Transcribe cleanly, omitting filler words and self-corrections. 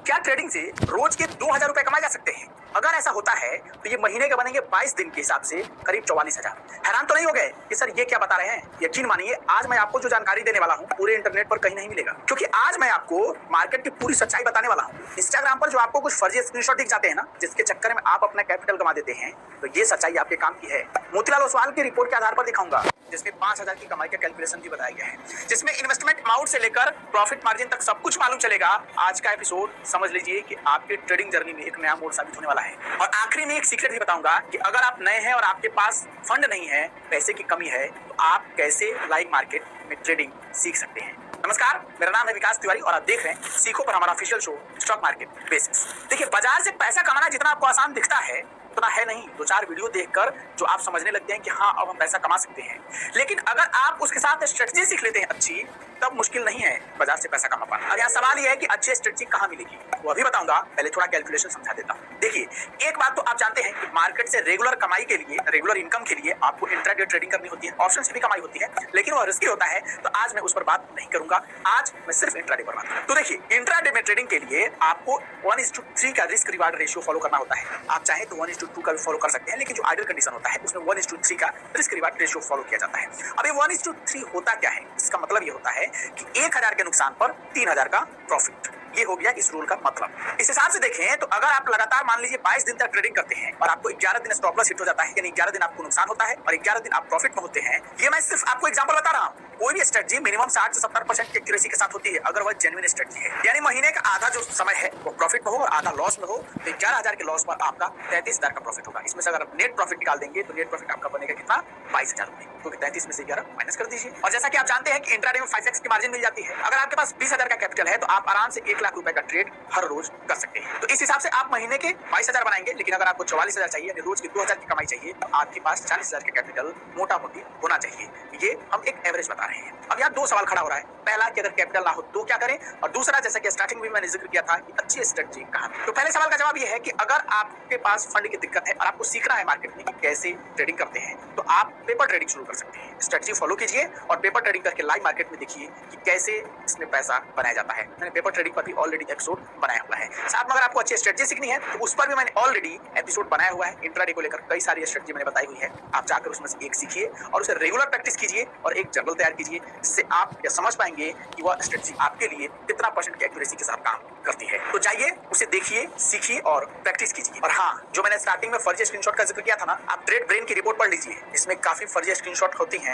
क्या ट्रेडिंग से रोज के 2000 रुपए कमाए जा सकते हैं? अगर ऐसा होता है तो ये महीने के बनेंगे 22 दिन के हिसाब से करीब 44,000। हैरान तो नहीं हो गए कि सर ये क्या बता रहे हैं? यकीन मानिए आज मैं आपको जो जानकारी देने वाला हूँ पूरे इंटरनेट पर कहीं नहीं मिलेगा, क्योंकि आज मैं आपको मार्केट की पूरी सच्चाई बताने वाला हूँ। इंस्टाग्राम पर जो आपको कुछ फर्जी स्क्रीनशॉट दिख जाते हैं ना, जिसके चक्कर में आप अपना कैपिटल गंवा देते हैं, तो ये सच्चाई आपके काम की है। मोतीलाल ओसवाल की रिपोर्ट के आधार पर दिखाऊंगा, जिसमें 5000 की कमाई का कैलकुलेशन भी बताया गया है, जिसमें इन्वेस्टमेंट अमाउंट से लेकर प्रॉफिट मार्जिन तक सब कुछ मालूम चलेगा। आज का एपिसोड समझ लीजिए कि आपके ट्रेडिंग जर्नी में एक नया मोड़ साबित होने वाला है। और आखिरी में एक सीक्रेट भी बताऊंगा कि अगर आप नए हैं और आपके पास फंड नहीं है, पैसे की कमी है, तो आप कैसे लाइव मार्केट में ट्रेडिंग सीख सकते हैं। नमस्कार, मेरा नाम है विकास तिवारी और आप देख रहे हैं सीखो पर हमारा official show stock market basics. देखिए, बाजार से पैसा कमाना जितना आपको आसान दिखता है उतना है नहीं। 2-4 वीडियो देखकर जो आप समझने लगते हैं कि हाँ अब हम पैसा कमा सकते हैं, लेकिन अगर आप उसके साथ स्ट्रेटजी सीख लेते हैं अच्छी, तब मुश्किल नहीं है बाजार से पैसा कमा पाना। अब यहाँ सवाल यह है कि अच्छी स्ट्रेटजी कहाँ मिलेगी, वो अभी बताऊंगा। पहले थोड़ा कैलकुलेशन समझा देता हूँ। देखिए, एक बात तो आप जानते हैं कि मार्केट से रेगुलर कमाई के लिए, रेगुलर इनकम के लिए आपको इंट्राडे ट्रेडिंग करनी होती है। ऑप्शन से भी कमाई होती है, लेकिन वो रिस्की होता है, तो आज मैं उस पर बात नहीं करूंगा। आज मैं सिर्फ इंट्राडे पर बात करूंगा। तो देखिए, इंट्राडे में ट्रेडिंग के लिए आपको 1:3 का रिस्क रिवार्ड रेशियो फॉलो करना होता है। आप चाहे तो 1:2 का भी फॉलो कर सकते हैं, लेकिन जो आइडियल कंडीशन होता है उसमें 1:3 का रिस्क रिवार्ड रेशियो फॉलो किया जाता है। अब ये 1:3 होता क्या है? इसका मतलब ये होता है कि 1000 के नुकसान पर 3000 का प्रॉफिट। ये हो गया इस रूल का मतलब। इस हिसाब से देखें तो अगर आप लगातार मान लीजिए 22 दिन तक ट्रेडिंग करते हैं और आपको 11 दिन स्टॉप लॉस हिट हो जाता है, यानी 11 दिन आपको नुकसान होता है और 11 दिन आप प्रॉफिट में होते हैं। ये मैं सिर्फ आपको एग्जांपल बता रहा हूँ। कोई भी स्ट्रेटजी मिनिमम 60 से 70% की एक्यूरेसी के साथ होती है अगर वह जेन्युइन स्ट्रेटजी है, यानी महीने का आधा जो समय है वो प्रॉफिट में हो और आधा लॉस में हो। तो 11000 के लॉस पर आपका 33000 का प्रॉफिट होगा। इसमें से अगर आप नेट प्रॉफिट निकाल देंगे तो नेट प्रॉफिट आपका बनेगा कितना? 22000 रुपए, क्योंकि 33 में से 11 माइनस कर दीजिए। और जैसा कि आप जानते हैं कि इंट्राडे में 5x की मार्जिन मिल जाती है। अगर आपके पास 20000 का कैपिटल है तो आप आराम से 1 लाख रुपए का ट्रेड हर रोज कर सकते हैं। तो इस हिसाब से आप महीने के 22000 बनाएंगे, लेकिन अगर आपको 44000 चाहिए, यानी रोज की 2000 की कमाई चाहिए, तो आपके पास 40000 का कैपिटल मोटा मोटी होना चाहिए। ये हम एक एवरेज बता रहे हैं। अब यहाँ 2 सवाल खड़ा हो रहा है। पहला कि अगर कैपिटल ना हो तो क्या करें, और दूसरा जैसा कि स्टार्टिंग में मैंने जिक्र किया था कि अच्छी स्ट्रेटजी कहाँ। तो पहले सवाल का जवाब ये है कि अगर आपके पास फंड की दिक्कत है और आपको सीखना है मार्केट में कि कैसे ट्रेडिंग करते हैं, तो आप पेपर ट्रेडिंग शुरू कर सकते हैं। स्ट्रेटजी फॉलो कीजिए और पेपर ट्रेडिंग करके लाइव मार्केट में देखिए कि कैसे इसमें पैसा बनाया जाता है। मैंने पेपर ट्रेडिंग पर भी ऑलरेडी एपिसोड बनाया हुआ है। साथ में अगर आपको अच्छी स्ट्रेटजी सीखनी है तो उस पर भी मैंने ऑलरेडी एपिसोड बनाया हुआ है। इंट्राडे को लेकर कई सारी स्ट्रेटजी मैंने बताई हुई है। आप जाकर उसमें से एक सीखिए और उसे रेगुलर प्रैक्टिस कीजिए और एक जर्नल तैयार कीजिए, जिससे आप यह समझ पाएंगे कि वह स्ट्रेटजी आपके लिए कितना % की एक्यूरेसी के साथ काम करती है। तो जाइए, उसे देखिए, सीखिए और प्रैक्टिस कीजिए। और हाँ, जो मैंने स्टार्टिंग में फर्जी स्क्रीनशॉट का जिक्र किया था ना, आप ट्रेड ब्रेन की रिपोर्ट पढ़ लीजिए। इसमें काफी फर्जी स्क्रीनशॉट होती हैं।